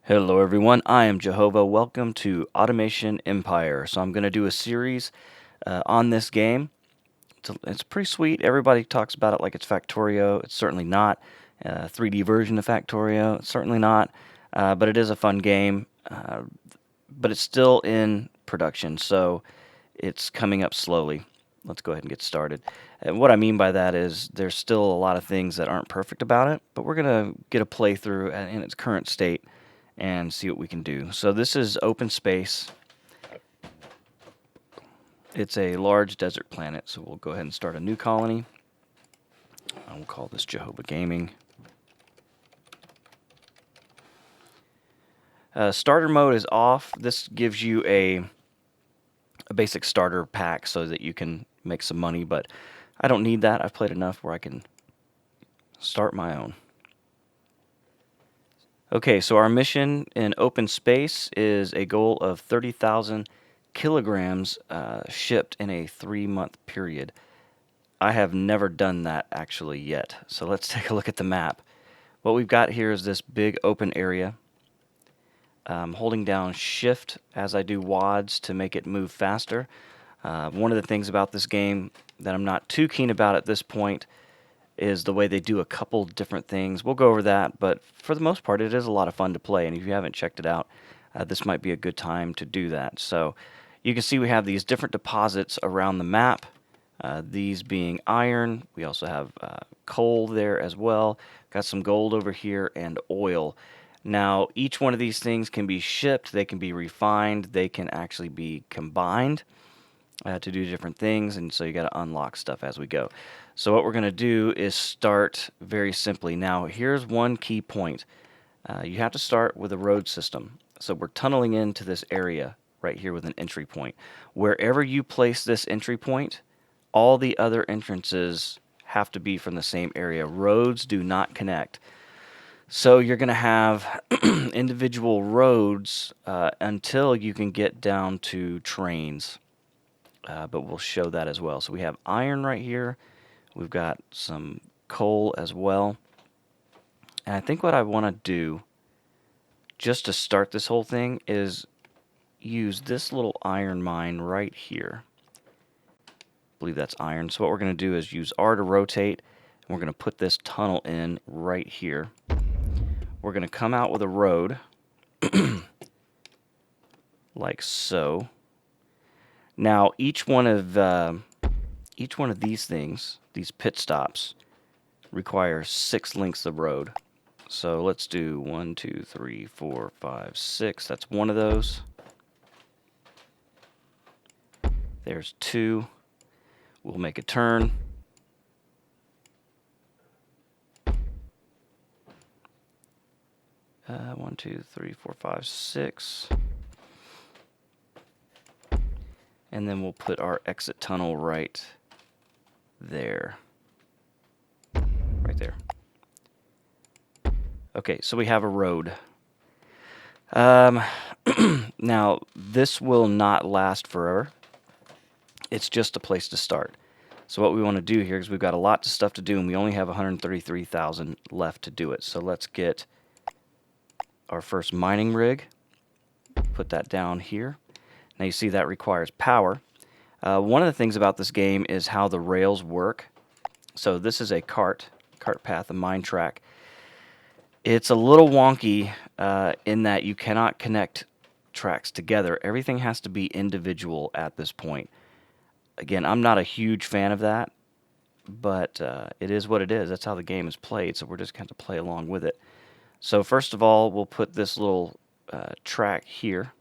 Hello everyone, I am JoeHova. Welcome to Automation Empire. So I'm going to do a series on this game. It's pretty sweet. Everybody talks about it like it's Factorio. It's certainly not. 3D version of Factorio. It's certainly not. But it is a fun game. But it's still in production, so it's coming up slowly. Let's go ahead and get started. And what I mean by that is there's still a lot of things that aren't perfect about it, but we're going to get a playthrough in its current state and see what we can do. So this is open space. It's a large desert planet, so we'll go ahead and start a new colony. We'll call this JoeHova Gaming. Starter mode is off. This gives you a basic starter pack so that you can make some money, but I don't need that. I've played enough where I can start my own. Okay, so our mission in open space is a goal of 30,000 kilograms shipped in a 3-month period. I have never done that actually yet, so let's take a look at the map. What we've got here is this big open area. I'm holding down shift as I do WADs to make it move faster. One of the things about this game that I'm not too keen about at this point is the way they do a couple different things. We'll go over that, but for the most part, it is a lot of fun to play, and if you haven't checked it out, this might be a good time to do that. So you can see we have these different deposits around the map, these being iron. We also have coal there as well. Got some gold over here and oil. Now, each one of these things can be shipped, they can be refined, they can actually be combined to do different things, and so you got to unlock stuff as we go. So what we're going to do is start very simply. Now, here's one key point. You have to start with a road system. So we're tunneling into this area right here with an entry point. Wherever you place this entry point, all the other entrances have to be from the same area. Roads do not connect. So you're going to have individual roads until you can get down to trains. But we'll show that as well. So we have iron right here. We've got some coal as well. And I think what I want to do, just to start this whole thing, is use this little iron mine right here. I believe that's iron. So what we're going to do is use R to rotate, and we're going to put this tunnel in right here. We're going to come out with a road, like so. Now, each one of these things, these pit stops, require 6 lengths of road. So let's do 1, 2, 3, 4, 5, 6. That's one of those. There's 2. We'll make a turn. Uh, 1, 2, 3, 4, 5, 6. And then we'll put our exit tunnel right there. Right there. Okay, so we have a road. Now, this will not last forever. It's just a place to start. So what we want to do here is we've got a lot of stuff to do, and we only have 133,000 left to do it. So let's get our first mining rig. Put that down here. Now you see that requires power. One of the things about this game is how the rails work. So this is a cart path, a mine track. It's a little wonky in that you cannot connect tracks together. Everything has to be individual at this point. Again, I'm not a huge fan of that, but it is what it is. That's how the game is played, so we're just going to play along with it. So first of all, we'll put this little track here.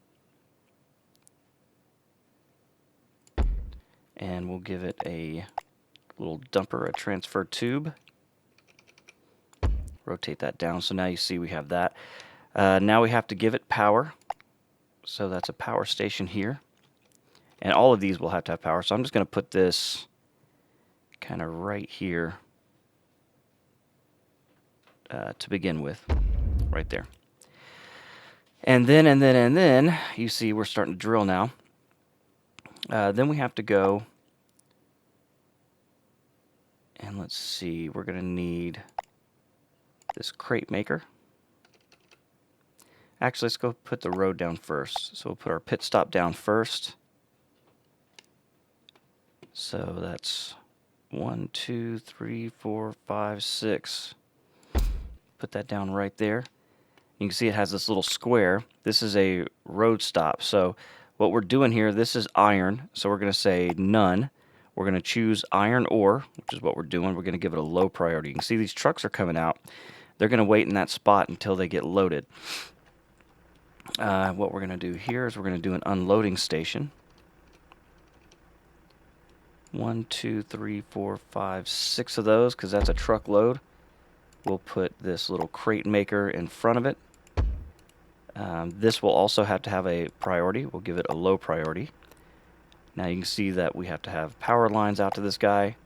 And we'll give it a little dumper, a transfer tube. Rotate that down. So now you see we have that. Now we have to give it power. So that's a power station here. And all of these will have to have power. So I'm just going to put this kind of right here to begin with. Right there. And then, you see we're starting to drill now. Then we have to go, and let's see, we're going to need this crate maker. Actually, let's go put the road down first. So we'll put our pit stop down first. So that's 1, 2, 3, 4, 5, 6. Put that down right there. You can see it has this little square. This is a road stop. So what we're doing here, this is iron. So we're going to say none. We're going to choose iron ore, which is what we're doing. We're going to give it a low priority. You can see these trucks are coming out. They're going to wait in that spot until they get loaded. What we're going to do here is we're going to do an unloading station. 1, 2, 3, 4, 5, 6 of those, because that's a truckload. We'll put this little crate maker in front of it. This will also have to have a priority. We'll give it a low priority. Now you can see that we have to have power lines out to this guy.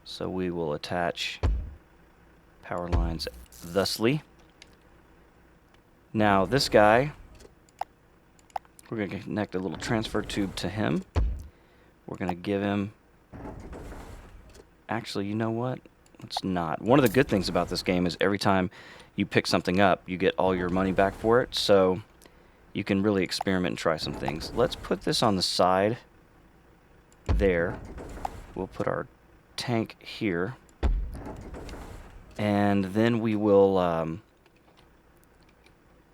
So we will attach power lines thusly. Now this guy, we're going to connect a little transfer tube to him. We're going to give him... Actually, you know what? Let's not. One of the good things about this game is every time you pick something up, you get all your money back for it. So you can really experiment and try some things. Let's put this on the side there. We'll put our tank here. And then we will...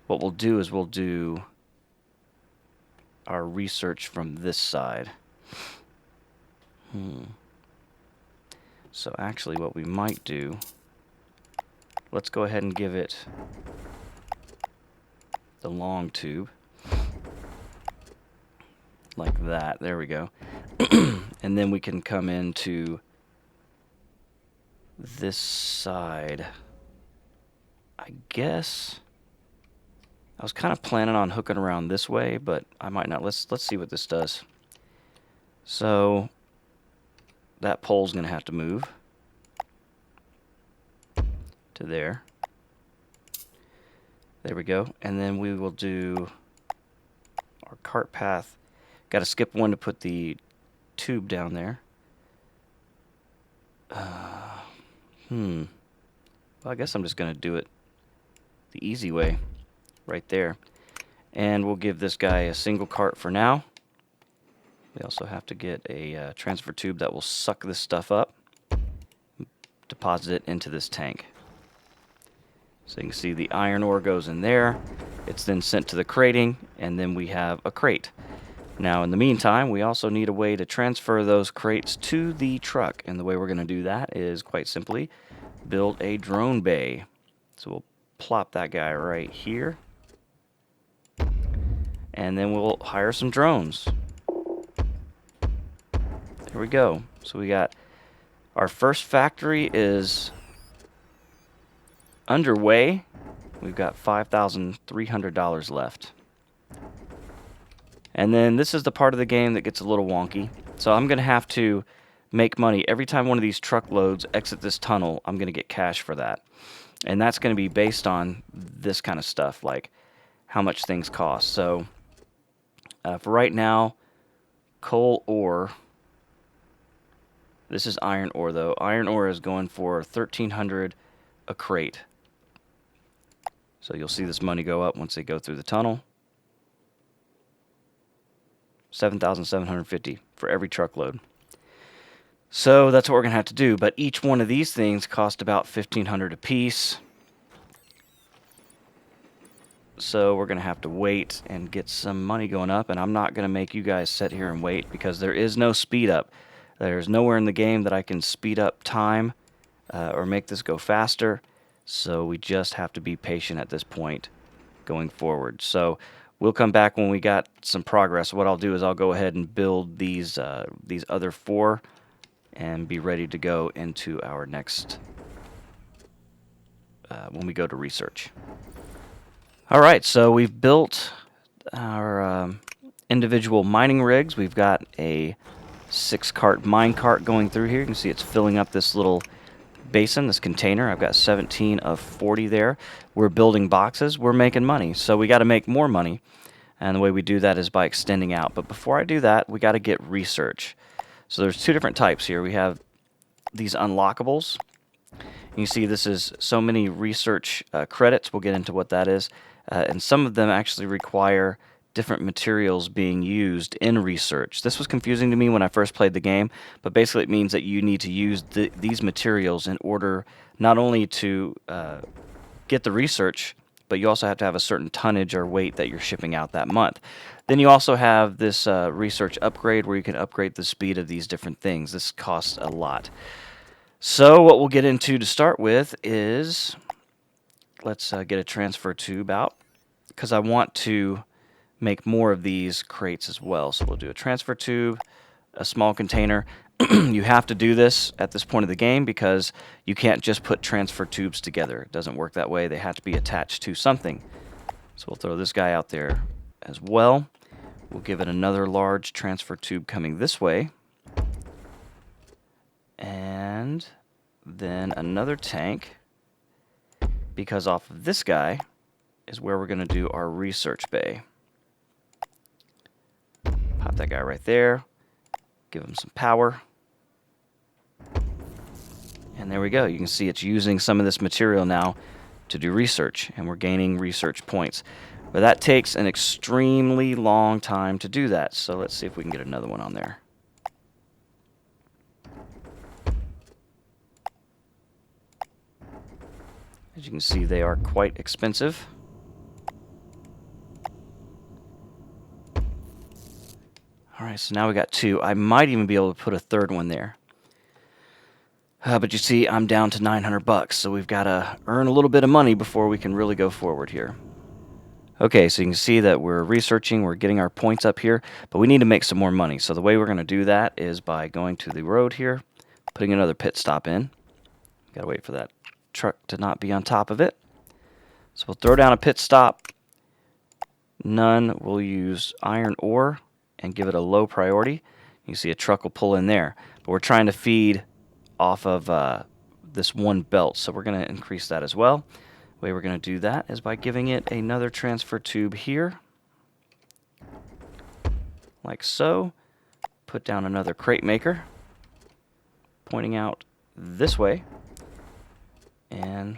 what we'll do is we'll do our research from this side. So actually what we might do, let's go ahead and give it the long tube. Like that. There we go. And then we can come into this side. I guess I was kind of planning on hooking around this way, but I might not. Let's see what this does. So that pole's going to have to move to there. There we go. And then we will do our cart path. Got to skip one to put the tube down there. Well, I guess I'm just going to do it the easy way right there. And we'll give this guy a single cart for now. We also have to get a transfer tube that will suck this stuff up, deposit it into this tank. So you can see the iron ore goes in there. It's then sent to the crating, and then we have a crate. Now, in the meantime, we also need a way to transfer those crates to the truck. And the way we're going to do that is quite simply build a drone bay. So we'll plop that guy right here. And then we'll hire some drones. There we go. So we got our first factory is underway. We've got $5,300 left. And then this is the part of the game that gets a little wonky. So I'm going to have to make money. Every time one of these truckloads exit this tunnel, I'm going to get cash for that. And that's going to be based on this kind of stuff, like how much things cost. So for right now, coal ore. This is iron ore, though. Iron ore is going for $1,300 a crate. So you'll see this money go up once they go through the tunnel. $7,750 for every truckload. So that's what we're going to have to do. But each one of these things cost about $1,500 a piece. So we're going to have to wait and get some money going up. And I'm not going to make you guys sit here and wait because there is no speed up. There's nowhere in the game that I can speed up time or make this go faster. So we just have to be patient at this point going forward. So we'll come back when we got some progress. What I'll do is I'll go ahead and build these other 4 and be ready to go into our next when we go to research. All right, so we've built our individual mining rigs. We've got a 6-cart mine cart going through here. You can see it's filling up this little basin, this container. I've got 17 of 40 there. We're building boxes. We're making money. So we got to make more money. And the way we do that is by extending out. But before I do that, we got to get research. So there's 2 different types here. We have these unlockables. You see this is so many research credits. We'll get into what that is. and some of them actually require different materials being used in research. This was confusing to me when I first played the game, but basically it means that you need to use these materials in order not only to get the research, but you also have to have a certain tonnage or weight that you're shipping out that month. Then you also have this research upgrade where you can upgrade the speed of these different things. This costs a lot. So what we'll get into to start with is, let's get a transfer tube out, because I want to make more of these crates as well. So we'll do a transfer tube, a small container. You have to do this at this point of the game because you can't just put transfer tubes together. It doesn't work that way. They have to be attached to something. So we'll throw this guy out there as well. We'll give it another large transfer tube coming this way. And then another tank, because off of this guy is where we're going to do our research bay. Pop that guy right there. Give him some power. And there we go. You can see it's using some of this material now to do research, and we're gaining research points. But that takes an extremely long time to do that. So let's see if we can get another one on there. As you can see, they are quite expensive. Alright, so now we got 2. I might even be able to put a third one there. But you see, I'm down to $900, so we've got to earn a little bit of money before we can really go forward here. Okay, so you can see that we're researching, we're getting our points up here, but we need to make some more money. So the way we're going to do that is by going to the road here, putting another pit stop in. Got to wait for that truck to not be on top of it. So we'll throw down a pit stop. None. We'll use iron ore and give it a low priority. You can see a truck will pull in there. But we're trying to feed off of this one belt, so we're going to increase that as well. The way we're going to do that is by giving it another transfer tube here, like so. Put down another crate maker, pointing out this way, and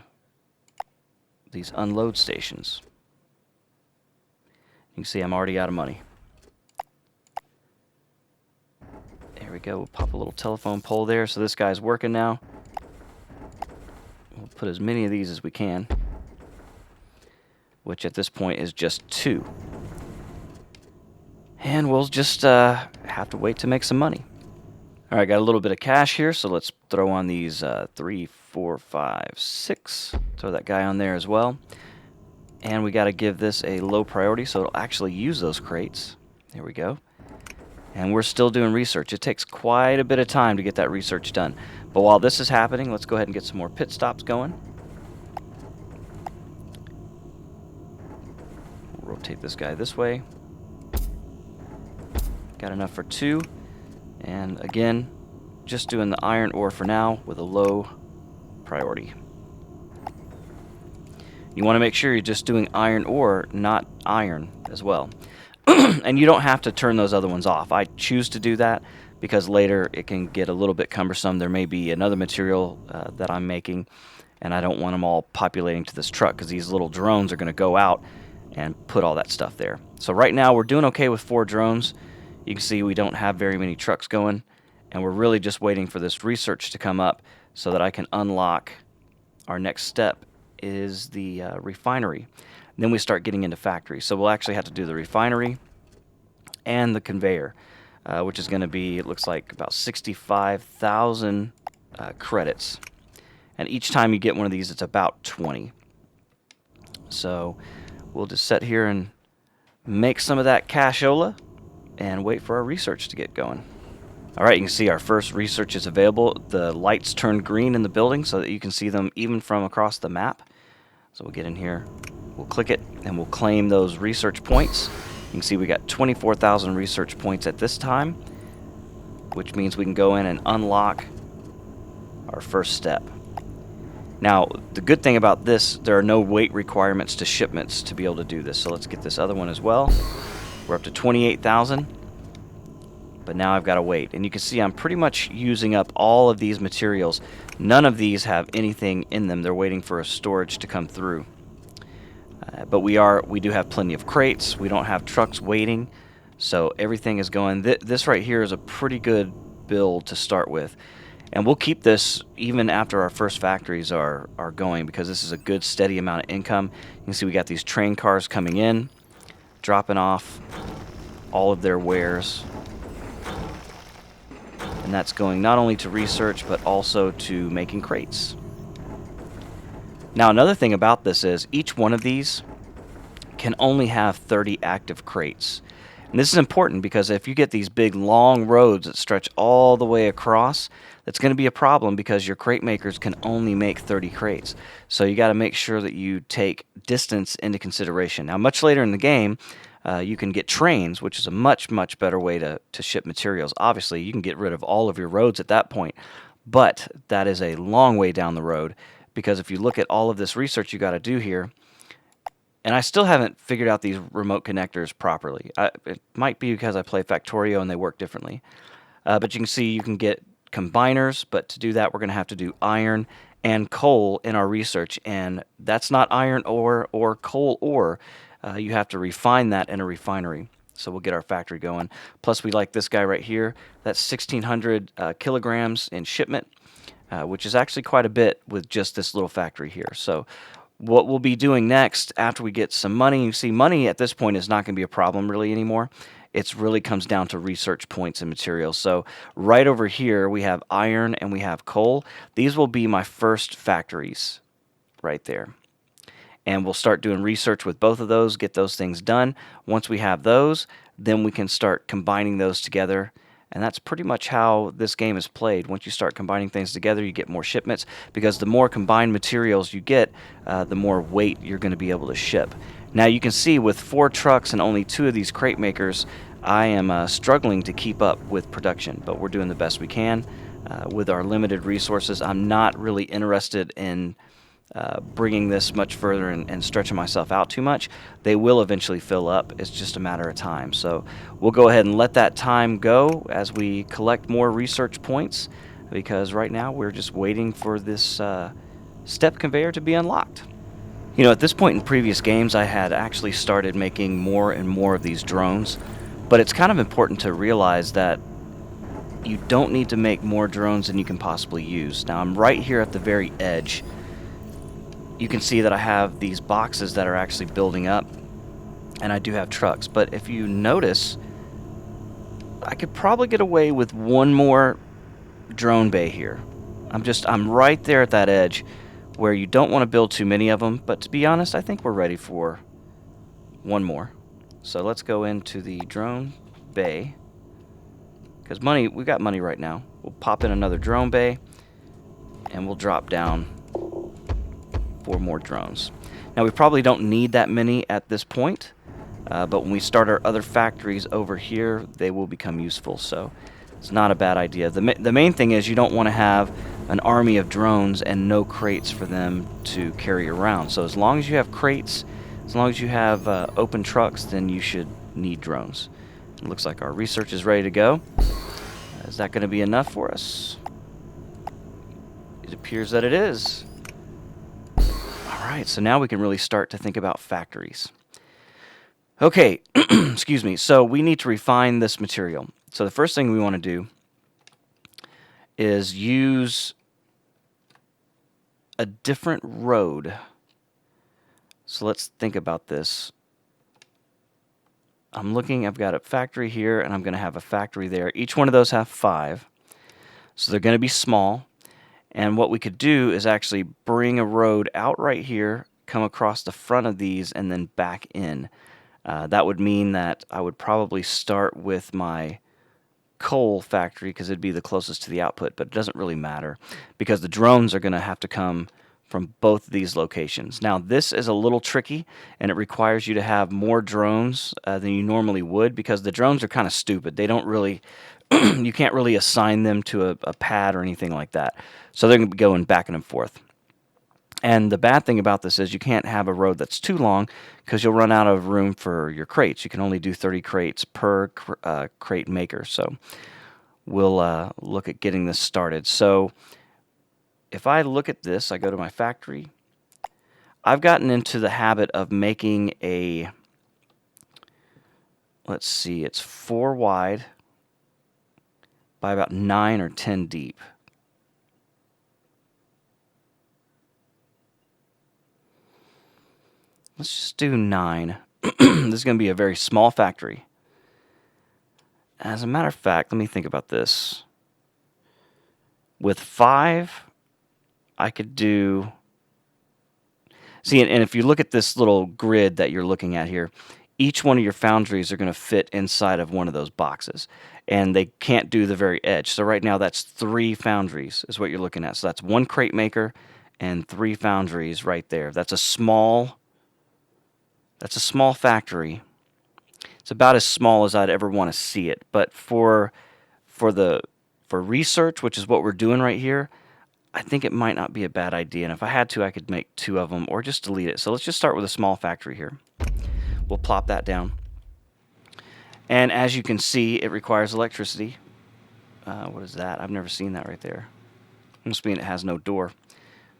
these unload stations. You can see I'm already out of money. There we go. We'll pop a little telephone pole there, so this guy's working now. We'll put as many of these as we can, which at this point is just 2. And we'll just have to wait to make some money. All right, got a little bit of cash here, so let's throw on these 3, 4, 5, 6. Throw that guy on there as well. And we got to give this a low priority so it'll actually use those crates. There we go. And we're still doing research. It takes quite a bit of time to get that research done. But while this is happening, let's go ahead and get some more pit stops going. We'll rotate this guy this way. Got enough for 2. And again, just doing the iron ore for now with a low priority. You want to make sure you're just doing iron ore, not iron as well. And you don't have to turn those other ones off. I choose to do that because later it can get a little bit cumbersome. There may be another material that I'm making, and I don't want them all populating to this truck because these little drones are going to go out and put all that stuff there. So right now we're doing okay with 4 drones. You can see we don't have very many trucks going, and we're really just waiting for this research to come up so that I can unlock our next step is the refinery. And then we start getting into factories. So we'll actually have to do the refinery and the conveyor, which is going to be, it looks like, about 65,000 credits. And each time you get one of these, it's about 20. So we'll just sit here and make some of that cashola and wait for our research to get going. All right, you can see our first research is available. The lights turned green in the building so that you can see them even from across the map. So we'll get in here, we'll click it, and we'll claim those research points. You can see we got 24,000 research points at this time, which means we can go in and unlock our first step. Now, the good thing about this, there are no weight requirements to shipments to be able to do this. So let's get this other one as well. We're up to 28,000, but now I've got to wait. And you can see I'm pretty much using up all of these materials. None of these have anything in them. They're waiting for a storage to come through. But we do have plenty of crates. We don't have trucks waiting, so everything is going. This right here is a pretty good build to start with, and we'll keep this even after our first factories are going, because this is a good steady amount of income. You can see we got these train cars coming in, dropping off all of their wares, and that's going not only to research but also to making crates. Now another thing about this is each one of these can only have 30 active crates. And this is important because if you get these big long roads that stretch all the way across, that's going to be a problem because your crate makers can only make 30 crates. So you got to make sure that you take distance into consideration. Now much later in the game, you can get trains, which is a much better way to ship materials. Obviously, you can get rid of all of your roads at that point, but that is a long way down the road, because if you look at all of this research you got to do here, and I still haven't figured out these remote connectors properly. It might be because I play Factorio and they work differently. But you can see you can get combiners, but to do that we're going to have to do iron and coal in our research, and that's not iron ore or coal ore. You have to refine that in a refinery. So we'll get our factory going. Plus we like this guy right here. That's 1,600 kilograms in shipment, which is actually quite a bit with just this little factory here. So what we'll be doing next after we get some money, you see money at this point is not going to be a problem really anymore. It really comes down to research points and materials. So right over here we have iron and we have coal. These will be my first factories right there. And we'll start doing research with both of those, get those things done. Once we have those, then we can start combining those together. And that's pretty much how this game is played. Once you start combining things together, you get more shipments, because the more combined materials you get, the more weight you're going to be able to ship. Now you can see with 4 trucks and only 2 of these crate makers, I am struggling to keep up with production, but we're doing the best we can with our limited resources. I'm not really interested in bringing this much further and stretching myself out too much. They will eventually fill up. It's just a matter of time. So we'll go ahead and let that time go as we collect more research points, because right now we're just waiting for this step conveyor to be unlocked. You know, at this point in previous games, I had actually started making more and more of these drones, but it's kind of important to realize that you don't need to make more drones than you can possibly use. Now I'm right here at the very edge. You can see that I have these boxes that are actually building up, and I do have trucks. But if you notice, I could probably get away with one more drone bay here. I'm right there at that edge where you don't want to build too many of them, but to be honest, I think we're ready for one more. So let's go into the drone bay, because we got money right now. We'll pop in another drone bay, and we'll drop down 4 more drones. Now we probably don't need that many at this point, but when we start our other factories over here, they will become useful, so it's not a bad idea. The main thing is you don't want to have an army of drones and no crates for them to carry around. So as long as you have crates, as long as you have open trucks, then you should need drones. It looks like our research is ready to go. Is that going to be enough for us? It appears that it is. Alright, so now we can really start to think about factories. Okay, excuse me, so we need to refine this material. So the first thing we want to do is use a different road. So let's think about this. I've got a factory here, and I'm going to have a factory there. Each one of those have 5. So they're going to be small. And what we could do is actually bring a road out right here, come across the front of these, and then back in. That would mean that I would probably start with my coal factory because it'd be the closest to the output, but it doesn't really matter because the drones are going to have to come from both of these locations. Now this is a little tricky, and it requires you to have more drones than you normally would, because the drones are kind of stupid. They don't really you can't really assign them to a pad or anything like that. So they're going to be going back and forth. And the bad thing about this is you can't have a road that's too long because you'll run out of room for your crates. You can only do 30 crates per crate maker. So we'll look at getting this started. So if I look at this, I go to my factory. I've gotten into the habit of making a, let's see, it's 4 wide by about 9 or 10 deep. Let's just do 9. This is going to be a very small factory. As a matter of fact, let me think about this. With 5, I could do... See, and if you look at this little grid that you're looking at here, each one of your foundries are going to fit inside of one of those boxes. And they can't do the very edge. So right now that's 3 foundries is what you're looking at. So that's 1 crate maker and 3 foundries right there. That's a small factory. It's about as small as I'd ever want to see it. But for research, which is what we're doing right here, I think it might not be a bad idea. And if I had to, I could make 2 of them or just delete it. So let's just start with a small factory here. We'll plop that down. And as you can see, it requires electricity. What is that? I've never seen that right there. Must mean it has no door.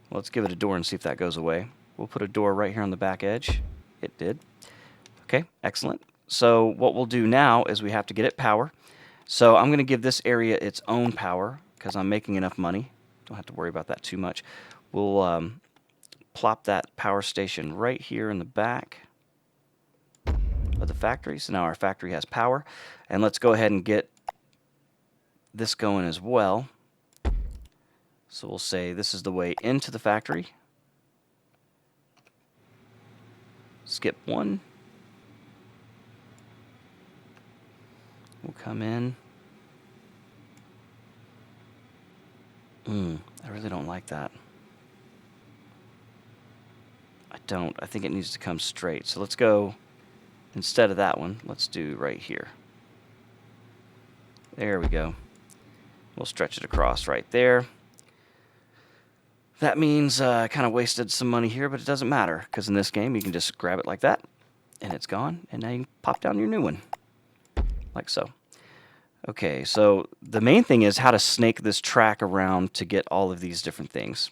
Well, let's give it a door and see if that goes away. We'll put a door right here on the back edge. It did. Okay, excellent. So what we'll do now is we have to get it power. So I'm going to give this area its own power because I'm making enough money. Don't have to worry about that too much. We'll plop that power station right here in the back of the factory. So now our factory has power. And let's go ahead and get this going as well. So we'll say this is the way into the factory. Skip 1. We'll come in. I really don't like that. I don't. I think it needs to come straight. So let's go, instead of that one, let's do right here. There we go. We'll stretch it across right there. That means I kind of wasted some money here, but it doesn't matter, because in this game you can just grab it like that, and it's gone, and now you can pop down your new one, like so. Okay, so the main thing is how to snake this track around to get all of these different things.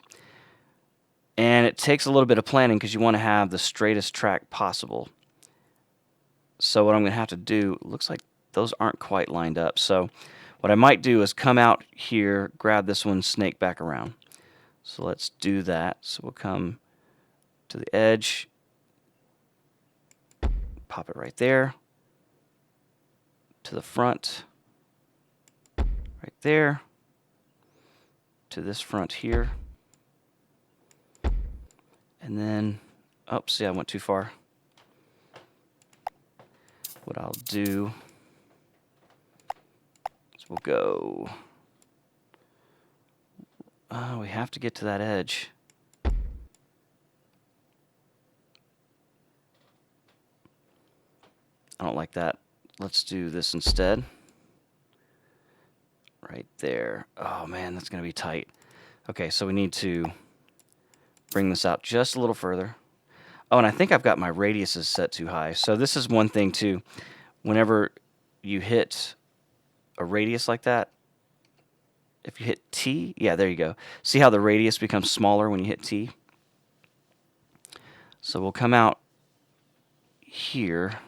And it takes a little bit of planning because you want to have the straightest track possible. So what I'm going to have to do, looks like those aren't quite lined up. So what I might do is come out here, grab this one, snake back around. So let's do that. So we'll come to the edge, pop it right there, to the front, right there, to this front here, and then, oh, see, I went too far. What I'll do is we'll go, we have to get to that edge. I don't like that. Let's do this instead. Right there. Oh man, that's going to be tight. Okay, so we need to bring this out just a little further. Oh, and I think I've got my radiuses set too high. So this is one thing too. Whenever you hit a radius like that, if you hit T, yeah, there you go. See how the radius becomes smaller when you hit T? So we'll come out here.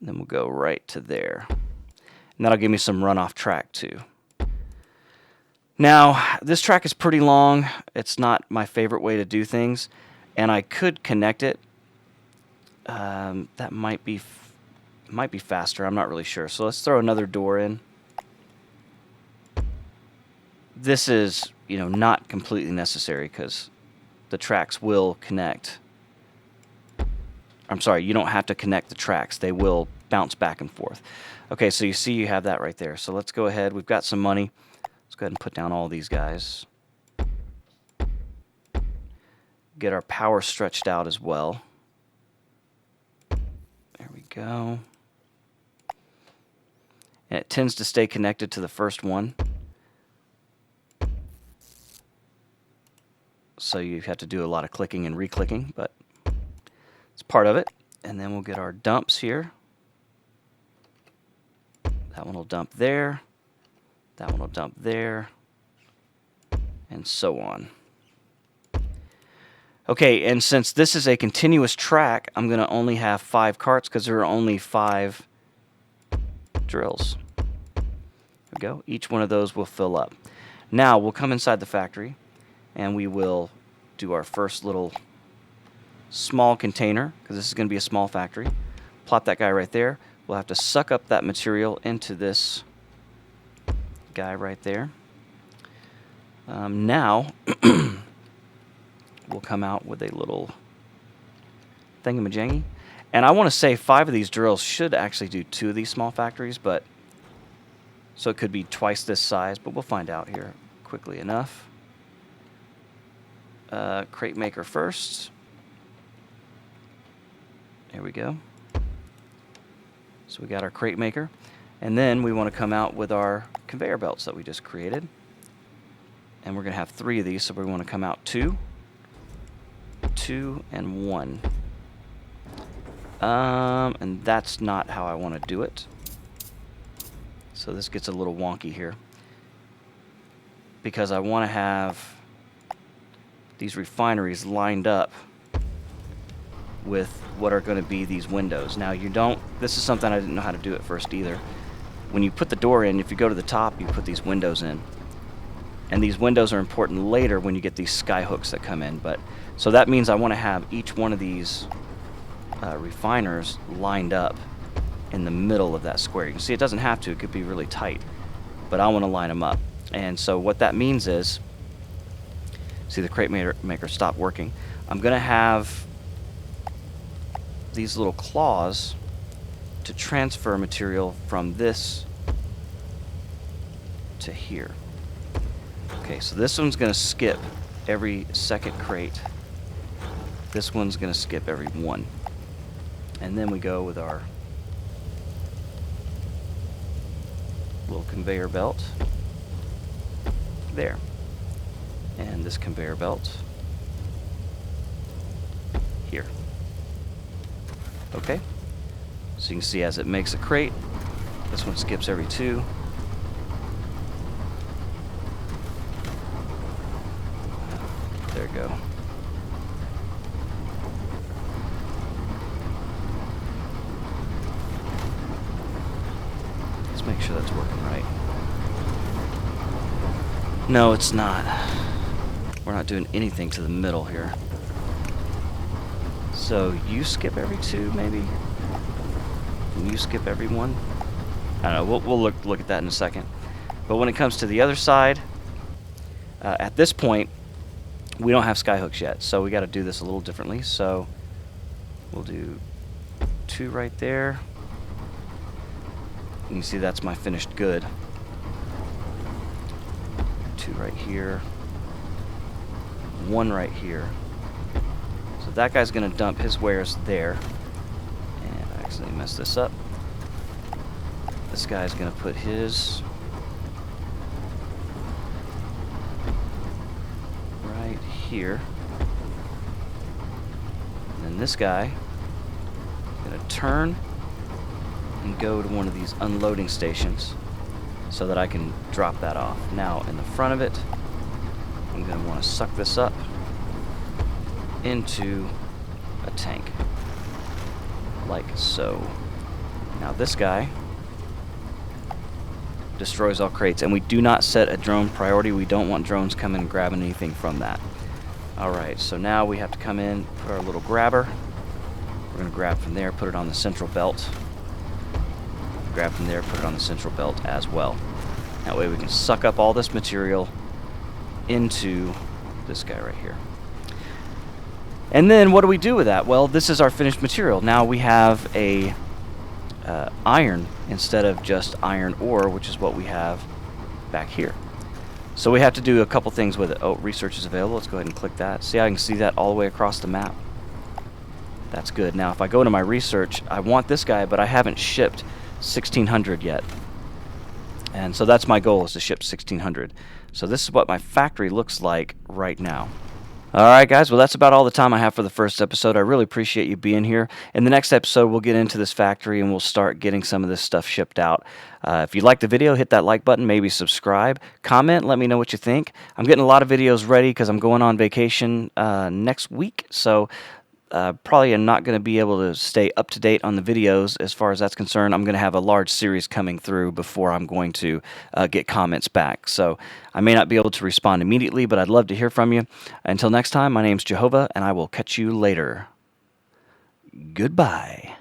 Then we'll go right to there. And that'll give me some runoff track too. Now, this track is pretty long. It's not my favorite way to do things. And I could connect it. That might be faster. I'm not really sure. So let's throw another door in. This is, not completely necessary because the tracks will connect. I'm sorry, you don't have to connect the tracks. They will bounce back and forth. Okay, so you see you have that right there. So let's go ahead. We've got some money. Let's go ahead and put down all these guys. Get our power stretched out as well. There we go. And it tends to stay connected to the first one. So you have to do a lot of clicking and re-clicking, but it's part of it. And then we'll get our dumps here. That one will dump there. That one will dump there. And so on. Okay, and since this is a continuous track, I'm going to only have 5 carts because there are only 5 drills. There we go. Each one of those will fill up. Now we'll come inside the factory and we will do our first little small container, because this is going to be a small factory. Plop that guy right there. We'll have to suck up that material into this guy right there. Now we'll come out with a little thingamajiggy. And I want to say 5 of these drills should actually do 2 of these small factories, but so it could be twice this size, but we'll find out here quickly enough. Crate maker first. There we go. So we got our crate maker. And then we want to come out with our conveyor belts that we just created. And we're going to have 3 of these, so we want to come out 2, 2, and 1. And that's not how I want to do it. So this gets a little wonky here, because I want to have these refineries lined up with what are going to be these windows. Now this is something I didn't know how to do at first either. When you put the door in, if you go to the top, you put these windows in. And these windows are important later when you get these sky hooks that come in. So that means I want to have each one of these refiners lined up in the middle of that square. You can see it doesn't have to, it could be really tight, but I want to line them up. And so what that means is, see the crate maker stop working. I'm going to have these little claws to transfer material from this to here. Okay, so this one's going to skip every second crate. This one's going to skip every one. And then we go with our little conveyor belt there. And this conveyor belt here. Okay, so you can see as it makes a crate, this one skips every 2. There we go. Let's make sure that's working right. No, it's not. We're not doing anything to the middle here. So you skip every 2, maybe? And you skip every 1? I don't know. We'll look at that in a second. But when it comes to the other side, at this point, we don't have skyhooks yet, so we got to do this a little differently. So we'll do 2 right there. You can see that's my finished good. 2 right here. 1 right here. So that guy's going to dump his wares there. And I accidentally messed this up. This guy's going to put his right here. And then this guy is going to turn and go to one of these unloading stations so that I can drop that off. Now in the front of it, I'm going to want to suck this up into a tank, like so. Now this guy destroys all crates, and we do not set a drone priority. We don't want drones coming and grabbing anything from that. Alright, so now we have to come in, put our little grabber. We're going to grab from there, put it on the central belt. Grab from there, put it on the central belt as well. That way we can suck up all this material into this guy right here. And then what do we do with that? Well, this is our finished material. Now we have a iron instead of just iron ore, which is what we have back here. So we have to do a couple things with it. Oh, research is available. Let's go ahead and click that. See, I can see that all the way across the map. That's good. Now if I go to my research, I want this guy, but I haven't shipped 1600 yet. And so that's my goal, is to ship 1600. So this is what my factory looks like right now. All right, guys. Well, that's about all the time I have for the first episode. I really appreciate you being here. In the next episode, we'll get into this factory and we'll start getting some of this stuff shipped out. If you like the video, hit that like button, maybe subscribe, comment, let me know what you think. I'm getting a lot of videos ready because I'm going on vacation next week, so probably am not going to be able to stay up to date on the videos as far as that's concerned. I'm going to have a large series coming through before I'm going to get comments back. So I may not be able to respond immediately, but I'd love to hear from you. Until next time, my name's JoeHova, and I will catch you later. Goodbye.